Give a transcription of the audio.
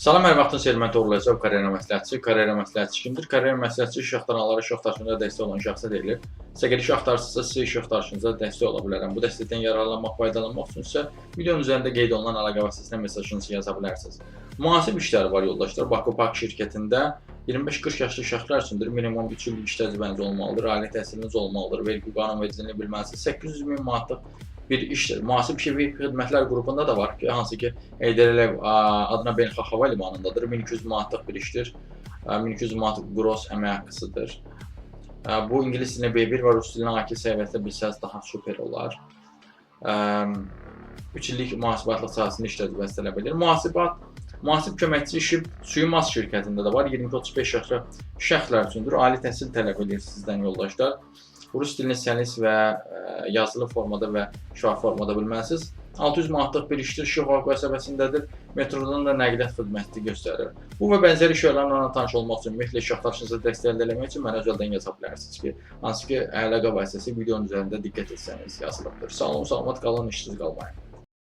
Salam, hər vaxtın sermenti olacaq karyera məsləhətçi. Karyera məsləhətçi kimdir? Karyera məsləhətçi iş axtaranlara iş axtarışında dəstək olan şəxsə deyilir. Səgər iş axtarıcısı sizə iş axtarışınıza dəstək ola bilərəm. Bu dəstəkdən yararlanmaq, faydalanmaq üçün isə videonun üzərində qeyd olunan əlaqə vasitəsilə mesajınızı yaza bilərsiniz. Müasib işləri var yoldaşlar. Bakı Park şirkətində 25-40 yaşlı şəxslər üçündür. Minimum 3 illik iş təcrübəniz olmalıdır, ali təhsiliniz olmalıdır, vergi qanun vericiliyini bilməlisiniz. 800 min manatlıq bir işdir. Müasib işi xidmətlər qrupunda da var ki, hansı ki Heydər adına Beynəlxalq Hava Limanındadır. 1200 manatlıq bir işdir. 1200 manatlıq gross əmək haqqısıdır. Bu ingilis dilinə B1 və rus dilinə A2 səviyyəsində bilsəz daha super olar. 3 illik mühasibatlıq sahəsində iş təcrübəsi tələb edir. Mühasib köməkçi işi Suyumaz şirkətində də var. 20-35 yaşlı şəxslər üçündür. Ali təhsil tələb edir sizdən yoldaşlar. Rus dilini səlis və yazılı formada və şəffaf formada bilməlisiniz. 600 manatlıq bir işdir, Şifav qəsəbəsindədir. Metrodan da nəqliyyat xidməti göstərir. Bu və bənzər iş yerlərlə tanış olmaq üçün, ümumiyyətlə iş axtarışınızı dəstək əldə etmək üçün mənə özeldən yaza bilərsiniz ki, hansı ki əlaqə vasitəsi videonun üzərində diqqət etsəniz yazılıbdır. Sağ olun, salamat qalın, işsiz qalmayın.